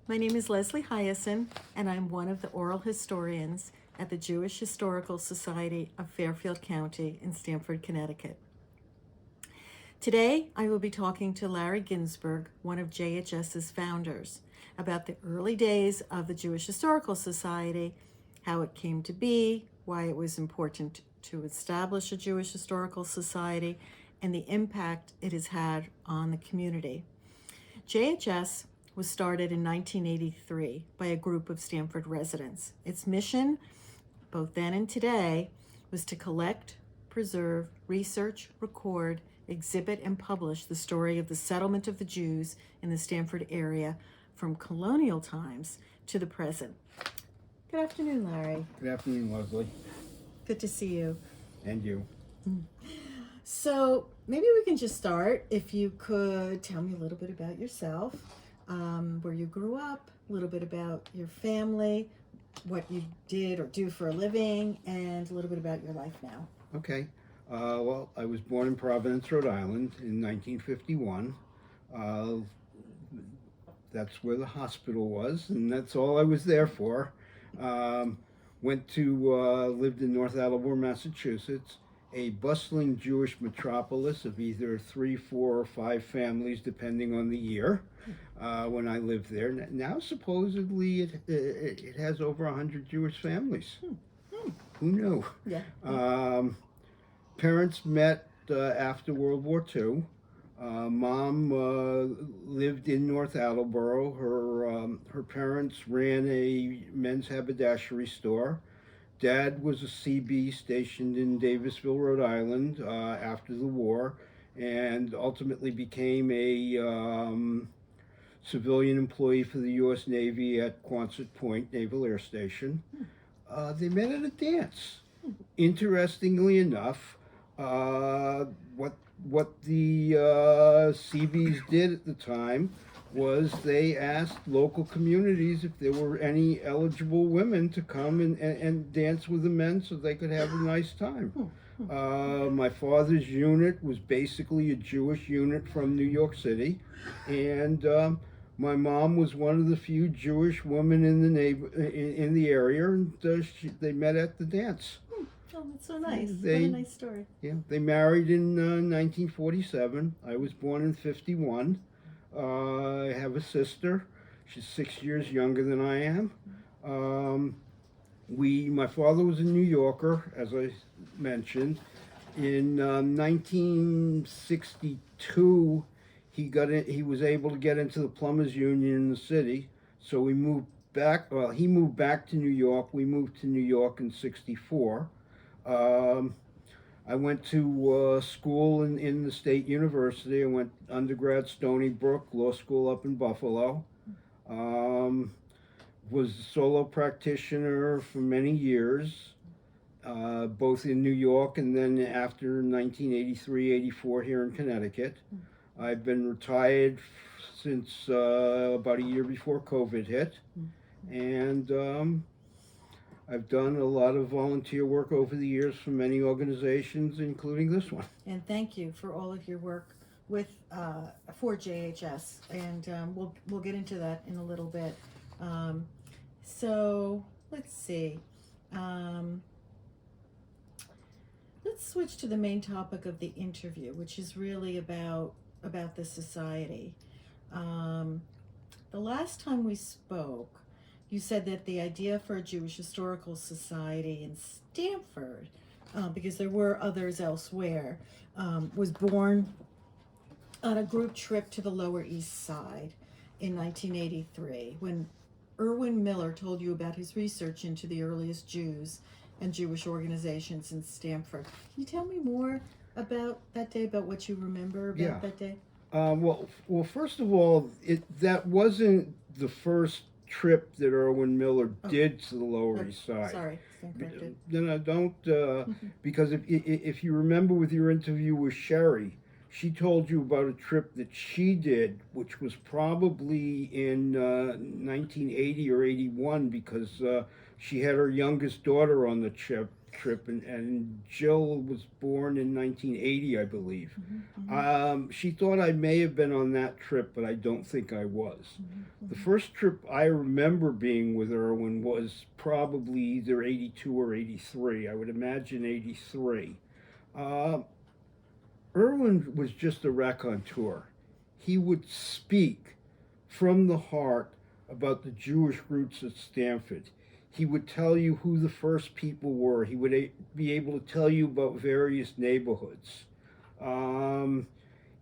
My name is Leslie Heyison, and I'm one of the oral historians at the Jewish Historical Society of Fairfield County in Stamford, Connecticut. Today, I will be talking to Larry Ginsberg, one of JHS's founders, about the early days of the Jewish Historical Society, how it came to be, why it was important to establish a Jewish Historical Society, and the impact it has had on the community. JHS was started in 1983 by a group of Stamford residents. Its mission, both then and today, was to collect, preserve, research, record, exhibit, and publish the story of the settlement of the Jews in the Stamford area from colonial times to the present. Good afternoon, Larry. Good afternoon, Leslie. Good to see you. And you. So maybe we can just start. If you could tell me a little bit about yourself, where you grew up, a little bit about your family, what you did or do for a living, and a little bit about your life now. Okay. Well, I was born in Providence, Rhode Island in 1951. That's where the hospital was, and that's all I was there for. Lived in North Attleboro, Massachusetts, a bustling Jewish metropolis of either 3, 4, or 5 families, depending on the year, when I lived there. Now, supposedly, it has over 100 Jewish families. Who knew? Yeah. Parents met after World War II. Mom lived in North Attleboro. Her parents ran a men's haberdashery store. Dad was a CB stationed in Davisville, Rhode Island after the war, and ultimately became a civilian employee for the U.S. Navy at Quonset Point Naval Air Station. They met at a dance. Interestingly enough, what the CBs did at the time was they asked local communities if there were any eligible women to come and dance with the men so they could have a nice time. My father's unit was basically a Jewish unit from New York City, and my mom was one of the few Jewish women in the area, and they met at the dance. Oh, that's so nice. What a nice story. Yeah, they married in 1947. I was born in 51. I have a sister. She's 6 years younger than I am. My father was a New Yorker, as I mentioned. In 1962, he was able to get into the plumbers union in the city. So we moved back. Well, he moved back to New York. We moved to New York in '64. I went to school in the State University. I went undergrad Stony Brook, law school up in Buffalo. Was a solo practitioner for many years, both in New York and then after 1983, 84 here in Connecticut. I've been retired since about a year before COVID hit, and I've done a lot of volunteer work over the years for many organizations, including this one. And thank you for all of your work with for JHS, and we'll get into that in a little bit. So let's see. Let's switch to the main topic of the interview, which is really about the society. The last time we spoke, you said that the idea for a Jewish Historical Society in Stamford, because there were others elsewhere, was born on a group trip to the Lower East Side in 1983, when Erwin Miller told you about his research into the earliest Jews and Jewish organizations in Stamford. Can you tell me more about that day, about what you remember about that day? Well, first of all, that wasn't the first trip that Erwin Miller did to the Lower East Side. Sorry, stand corrected. No, don't, because if you remember with your interview with Sherry, she told you about a trip that she did, which was probably in 1980 or 81, because she had her youngest daughter on the trip, trip, and Jill was born in 1980, I believe. She thought I may have been on that trip, but I don't think I was. The first trip I remember being with Irwin was probably either 82 or 83. I would imagine 83. Uh, Irwin was just a raconteur. He would speak from the heart about the Jewish roots at Stanford. He would tell you who the first people were. He would be able to tell you about various neighborhoods.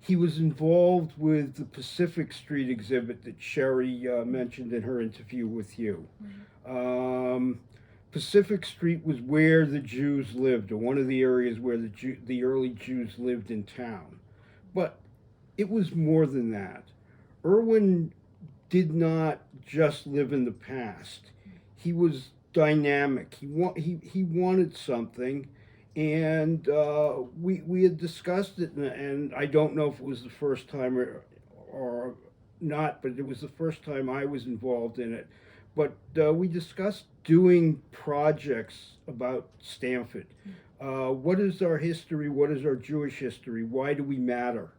He was involved with the Pacific Street exhibit that Sherry mentioned in her interview with you. Pacific Street was where the Jews lived, or one of the areas where the early Jews lived in town. But it was more than that. Irwin did not just live in the past. He was dynamic. He wanted something, and we had discussed it, and I don't know if it was the first time or not, but it was the first time I was involved in it. But we discussed doing projects about Stanford. What is our history? What is our Jewish history? Why do we matter?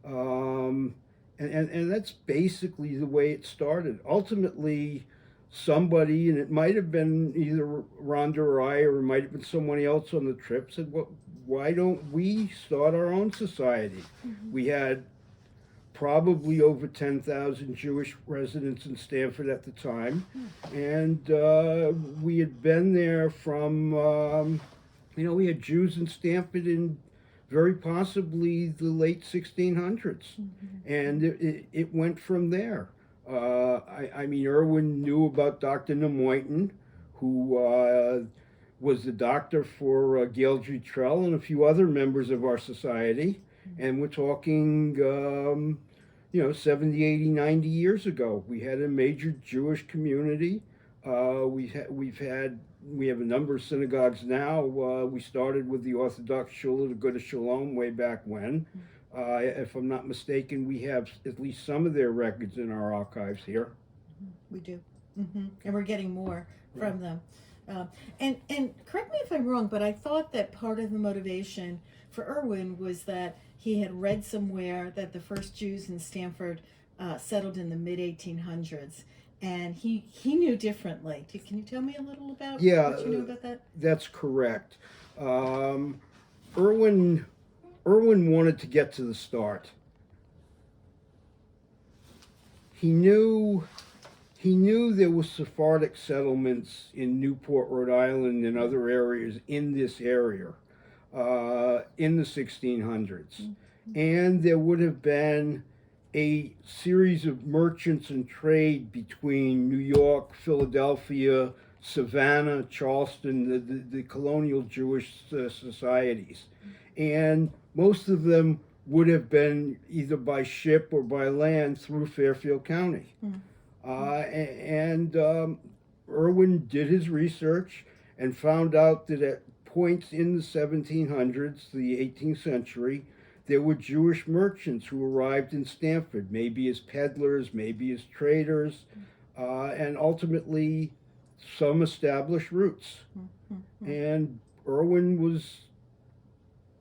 And that's basically the way it started. Ultimately, somebody, and it might have been either Rhonda or I, or it might have been someone else on the trip, said, "Well, why don't we start our own society?" We had probably over 10,000 Jewish residents in Stanford at the time, and we had been there from, we had Jews in Stanford in very possibly the late 1600s, and it went from there. I mean, Irwin knew about Dr. Nemoitin, who was the doctor for Gail Dutrell and a few other members of our society, and we're talking 70, 80, 90 years ago. We had a major Jewish community. We have a number of synagogues now. We started with the Orthodox Shul of the Good of Shalom way back when. If I'm not mistaken, we have at least some of their records in our archives here. We do, and we're getting more from them. And correct me if I'm wrong, but I thought that part of the motivation for Irwin was that he had read somewhere that the first Jews in Stanford settled in the mid 1800s, and he knew differently. Can you tell me a little about what you know about that? That's correct. Irwin wanted to get to the start. He knew there were Sephardic settlements in Newport, Rhode Island, and other areas in this area in the 1600s. And there would have been a series of merchants and trade between New York, Philadelphia, Savannah, Charleston, the colonial Jewish societies. And most of them would have been either by ship or by land through Fairfield County. Irwin did his research and found out that at points in the 1700s, the 18th century, there were Jewish merchants who arrived in Stanford, maybe as peddlers, maybe as traders, and ultimately some established roots. And Irwin was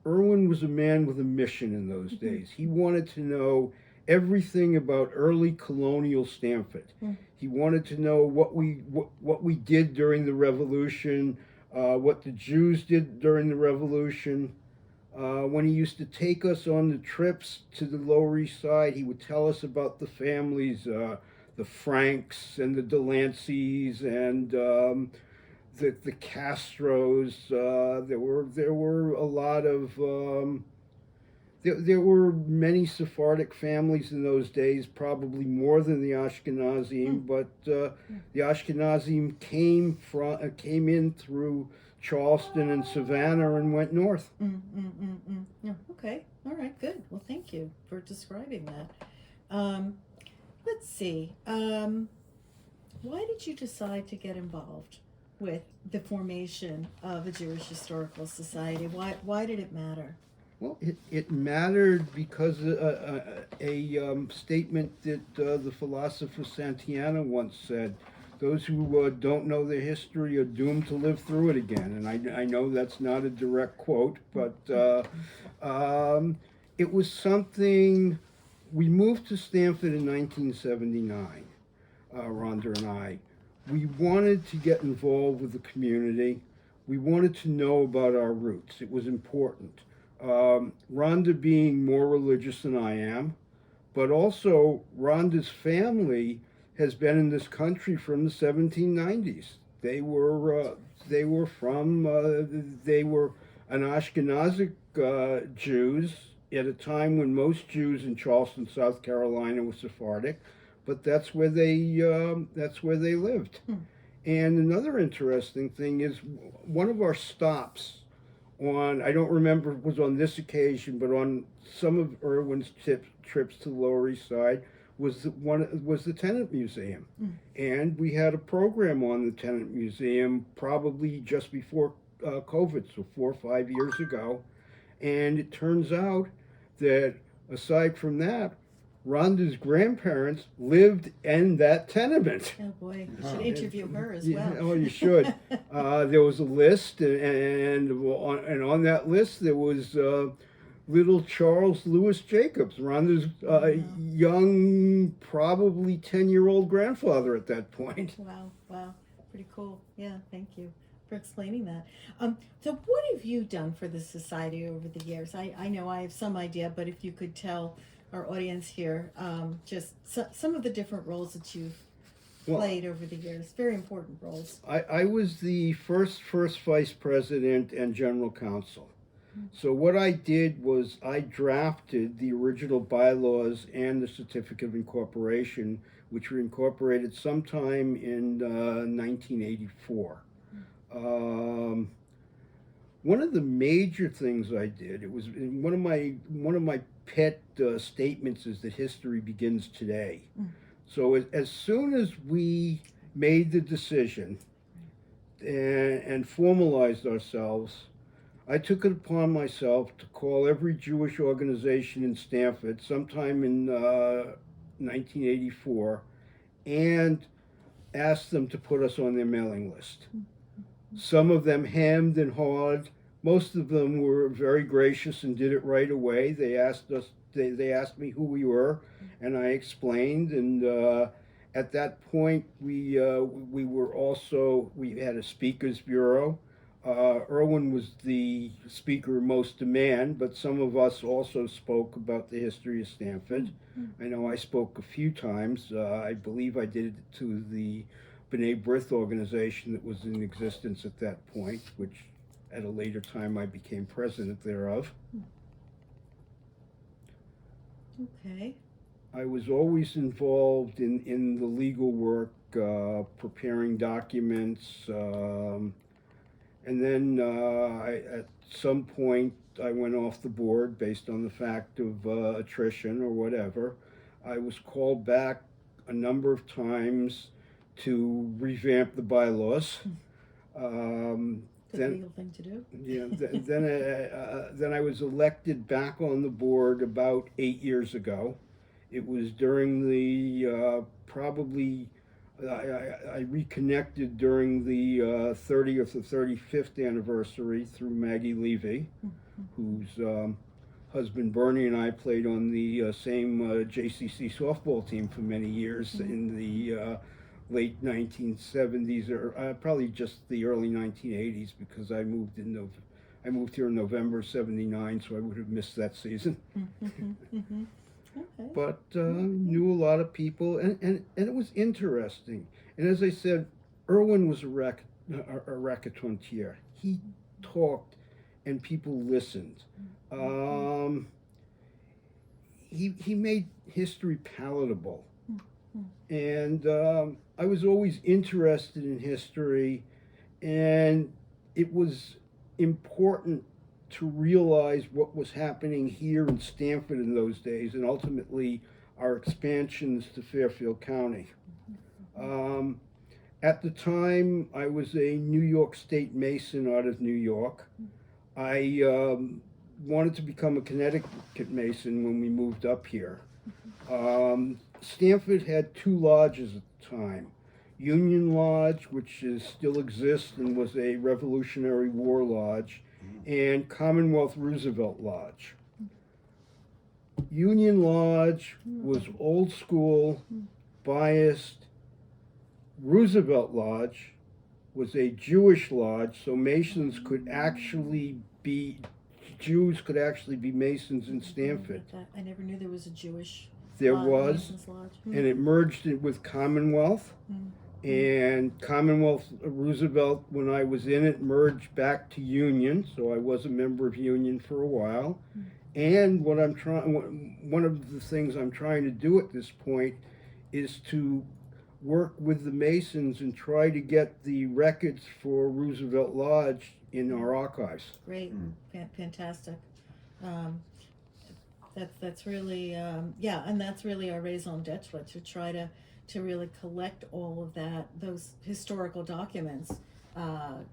a man with a mission in those days. He wanted to know everything about early colonial Stanford. He wanted to know what we did during the Revolution, what the Jews did during the Revolution. When he used to take us on the trips to the Lower East Side, he would tell us about the families, the Franks and the Delanceys and the Castros. There were a lot of there were many Sephardic families in those days, probably more than the Ashkenazim, but the Ashkenazim came in through Charleston and Savannah and went north. Yeah, okay, all right, good. Well, thank you for describing that. Let's see. Why did you decide to get involved with the formation of a Jewish Historical Society? Why did it matter? Well, it mattered because a statement that the philosopher Santayana once said, those who don't know their history are doomed to live through it again. And I know that's not a direct quote, but it was something. We moved to Stanford in 1979, Rhonda and I. We wanted to get involved with the community. We wanted to know about our roots. It was important. Rhonda being more religious than I am, but also Rhonda's family has been in this country from the 1790s. They were from they were an Ashkenazic Jews at a time when most Jews in Charleston, South Carolina, were Sephardic, but that's where they lived. And another interesting thing is one of our stops on, I don't remember if it was on this occasion, but on some of Irwin's trips to the Lower East Side was the Tenant Museum. And we had a program on the Tenant Museum probably just before COVID, so 4 or 5 years ago. And it turns out that aside from that, Rhonda's grandparents lived in that tenement. Oh boy, you should interview her as well. Oh, you should. There was a list, and on that list there was little Charles Lewis Jacobs, Rhonda's young, probably 10-year-old grandfather at that point. Wow, pretty cool. Yeah, thank you for explaining that. So what have you done for the society over the years? I know I have some idea, but if you could tell our audience here just some of the different roles that you've played over the years, very important roles. I was the first vice president and general counsel. So what I did was I drafted the original bylaws and the certificate of incorporation, which were incorporated sometime in 1984. One of the major things I did, it was one of my pet statements, is that history begins today. So as soon as we made the decision and formalized ourselves, I took it upon myself to call every Jewish organization in Stanford sometime in 1984 and ask them to put us on their mailing list. Some of them hemmed and hawed. Most of them were very gracious and did it right away. They asked us. They asked me who we were, and I explained. And at that point, we had a speakers bureau. Irwin was the speaker most demand, but some of us also spoke about the history of Stanford. I know I spoke a few times. I believe I did it to the B'nai B'rith organization that was in existence at that point, which at a later time I became president thereof. Okay. I was always involved in the legal work, preparing documents, and then at some point I went off the board based on the fact of attrition or whatever. I was called back a number of times to revamp the bylaws. Good legal thing to do. Yeah. Then I was elected back on the board about 8 years ago. It was during the I reconnected during the 30th or 35th anniversary through Maggie Levy, whose husband Bernie and I played on the same JCC softball team for many years in the late 1970s, or probably just the early 1980s, because I moved here in November '79, so I would have missed that season. Okay. But knew a lot of people, and it was interesting. And as I said, Irwin was a raconteur. He talked, and people listened. He made history palatable. And I was always interested in history, and it was important to realize what was happening here in Stanford in those days, and ultimately our expansions to Fairfield County. At the time, I was a New York State Mason out of New York. I wanted to become a Connecticut Mason when we moved up here. Stanford had two lodges at the time. Union Lodge, which still exists and was a Revolutionary War lodge, and Commonwealth Roosevelt Lodge. Union Lodge was old school, biased. Roosevelt Lodge was a Jewish lodge, so Masons could actually be, Jews could actually be Masons in Stamford. I never knew there was a Jewish There lodge, was, Masons Lodge. and it merged it with Commonwealth. And Commonwealth Roosevelt, when I was in it, merged back to Union, so I was a member of Union for a while. And what I'm trying, one of the things I'm trying to do at this point is to work with the Masons and try to get the records for Roosevelt Lodge in our archives. Great, fantastic. That's really yeah, and that's really our raison d'etre, to try to really collect all of those historical documents.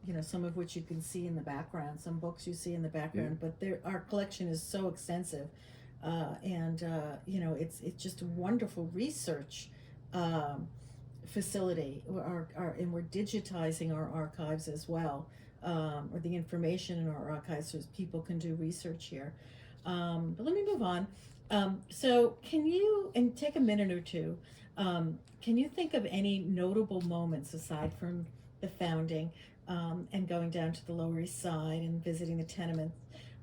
You know, some of which you can see in the background, some books you see in the background, but our collection is so extensive, and you know, it's just a wonderful research facility. And we're digitizing our archives as well, or the information in our archives, so people can do research here. But let me move on. So can you, and take a minute or two, can you think of any notable moments aside from the founding, and going down to the Lower East Side and visiting the tenements,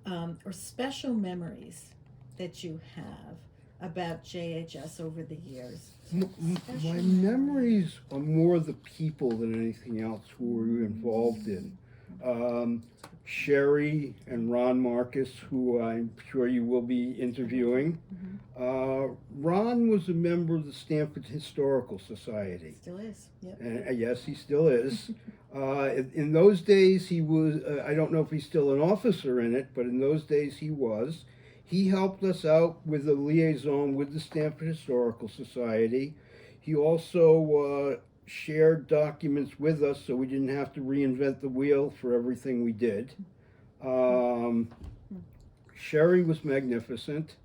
or special memories that you have about JHS over the years? My memories are more the people than anything else who were involved in. Sherry and Ron Marcus, who I'm sure you will be interviewing. Ron was a member of the Stamford Historical Society. Still is, yep. And, yes, he still is. In those days, he was, I don't know if he's still an officer in it, but in those days he was. He helped us out with a liaison with the Stamford Historical Society. He also shared documents with us, so we didn't have to reinvent the wheel for everything we did. Sherry was magnificent.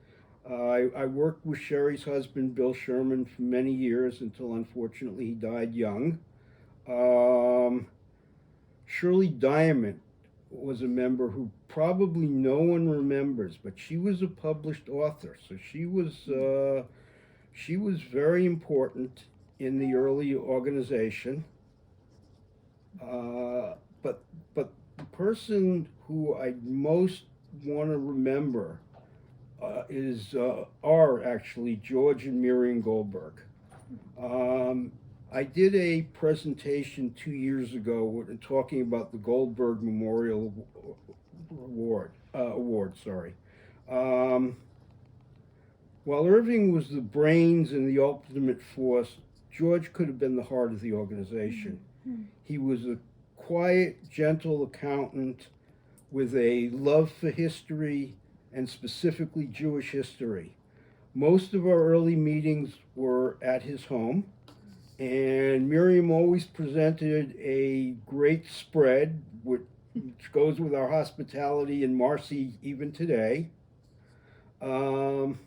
I worked with Sherry's husband, Bill Sherman, for many years until unfortunately he died young. Shirley Diamond was a member who probably no one remembers, but she was a published author, so she was very important in the early organization. But the person who I most want to remember are actually George and Miriam Goldberg. I did a presentation 2 years ago talking about the Goldberg Memorial Award. While Irving was the brains and the ultimate force, George could have been the heart of the organization. He was a quiet, gentle accountant with a love for history, and specifically Jewish history. Most of our early meetings were at his home, and Miriam always presented a great spread, which goes with our hospitality in Marcy even today. An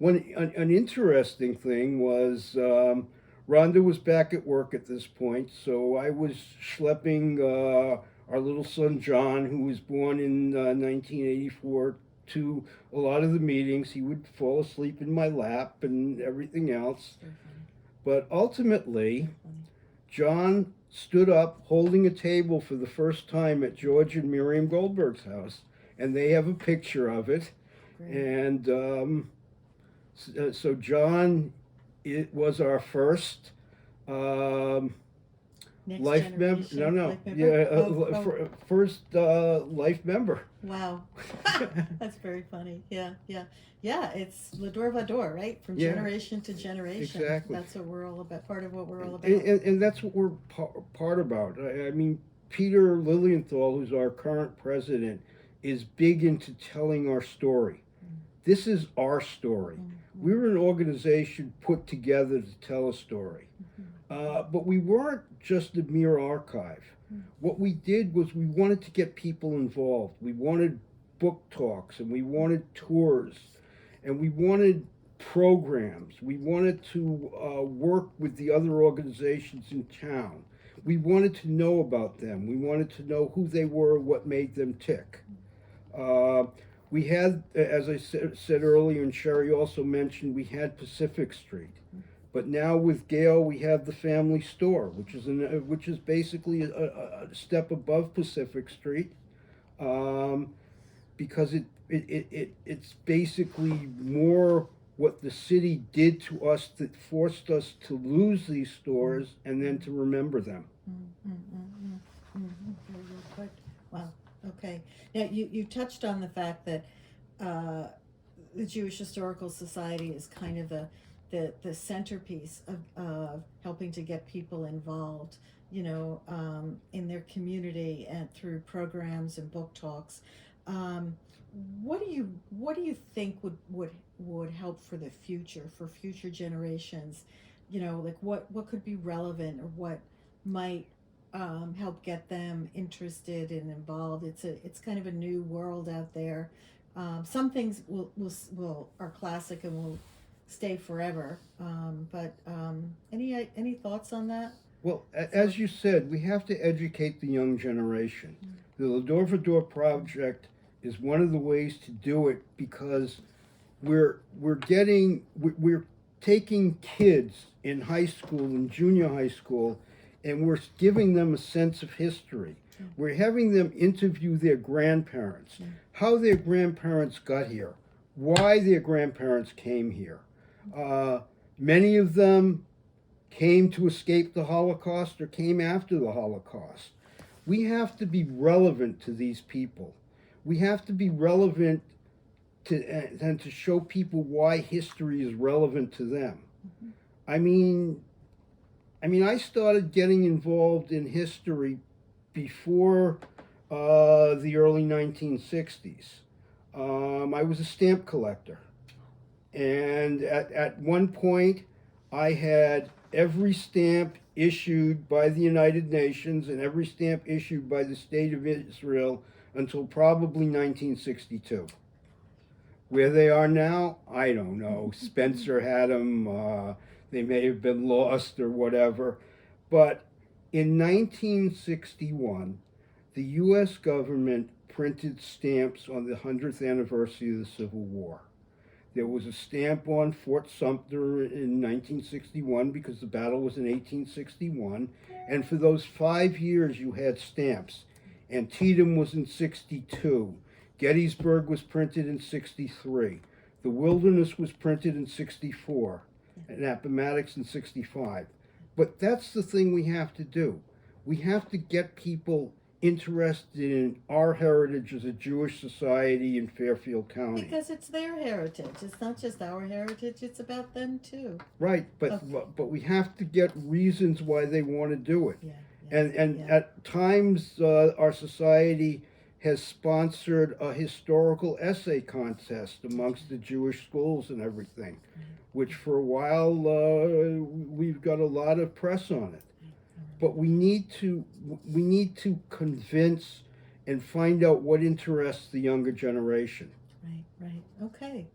interesting thing was Rhonda was back at work at this point, so I was schlepping our little son John, who was born in 1984, to a lot of the meetings. He would fall asleep in my lap and everything else. But ultimately, John stood up holding a table for the first time at George and Miriam Goldberg's house, and they have a picture of it. Great. And so John, it was our first life member. First life member. Wow, that's very funny. Yeah. It's Lador Vador, right? From generation to generation. Exactly. That's what we're all about. Part of what we're all about. And that's what we're part about. I mean, Peter Lilienthal, who's our current president, is big into telling our story. This is our story. We're an organization put together to tell a story. But we weren't just a mere archive. What we did was we wanted to get people involved. We wanted book talks, and we wanted tours, and we wanted programs. We wanted to work with the other organizations in town. We wanted to know about them. We wanted to know who they were, what made them tick. Uh, we had, as I said earlier, and Sherry also mentioned, we had Pacific Street. But now with Gail, we have the Family Store, which is basically a step above Pacific Street, because it's basically more what the city did to us that forced us to lose these stores and then to remember them. Very well put. Wow. Okay. Now you touched on the fact that the Jewish Historical Society is kind of the centerpiece of helping to get people involved, in their community and through programs and book talks. What do you think would help for the future, for future generations? Like what could be relevant, or what might help get them interested and involved? It's kind of a new world out there. Some things are classic and will stay forever. But any thoughts on that? Well, as you said, we have to educate the young generation. The Door for Door project is one of the ways to do it, because we're taking kids in high school and junior high school, and we're giving them a sense of history. We're having them interview their grandparents, how their grandparents got here, why their grandparents came here. Many of them came to escape the Holocaust or came after the Holocaust. We have to be relevant to these people. We have to be relevant and to show people why history is relevant to them. I mean, I started getting involved in history before the early 1960s. I was a stamp collector. And at one point, I had every stamp issued by the United Nations and every stamp issued by the State of Israel until probably 1962. Where they are now, I don't know. Spencer had them. They may have been lost or whatever. But in 1961, the U.S. government printed stamps on the 100th anniversary of the Civil War. There was a stamp on Fort Sumter in 1961 because the battle was in 1861. And for those 5 years, you had stamps. Antietam was in 62. Gettysburg was printed in 63. The Wilderness was printed in 64. And Appomattox in 65. But that's the thing we have to do. We have to get people interested in our heritage as a Jewish society in Fairfield County. Because it's their heritage. It's not just our heritage. It's about them too. Right, but we have to get reasons why they want to do it. And at times our society has sponsored a historical essay contest amongst the Jewish schools and everything, which for a while we've got a lot of press on it. But we need to convince and find out what interests the younger generation. Right. Okay.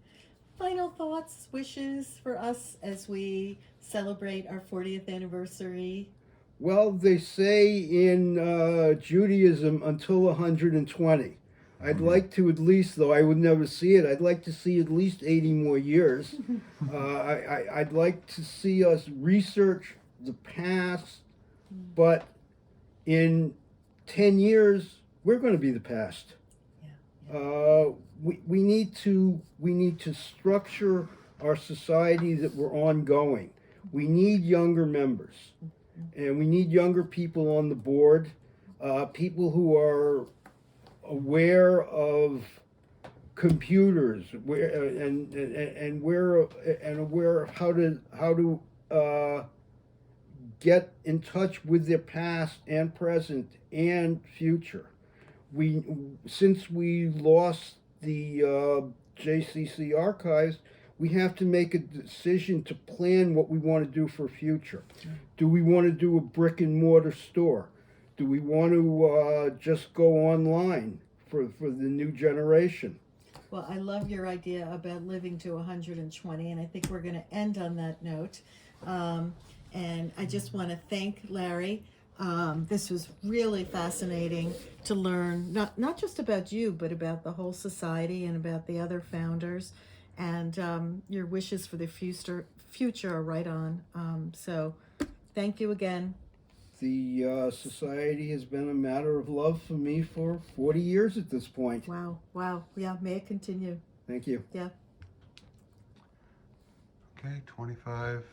Final thoughts, wishes for us as we celebrate our 40th anniversary? Well, they say in Judaism, until 120. I'd like to at least, though I would never see it, I'd like to see at least 80 more years. I'd like to see us research the past, but in 10 years, we're going to be the past. We need to structure our society that we're ongoing. We need younger members, and we need younger people on the board, people who are aware of computers, and aware of how to get in touch with their past and present and future. Since we lost the JCC archives, we have to make a decision to plan what we want to do for future. Do we want to do a brick and mortar store? Do we want to just go online for the new generation? Well, I love your idea about living to 120, and I think we're going to end on that note. And I just want to thank Larry. This was really fascinating to learn, not just about you, but about the whole society and about the other founders. And your wishes for the future are right on. So thank you again. The society has been a matter of love for me for 40 years at this point. Wow. Yeah, may it continue. Thank you. Yeah. Okay, 25.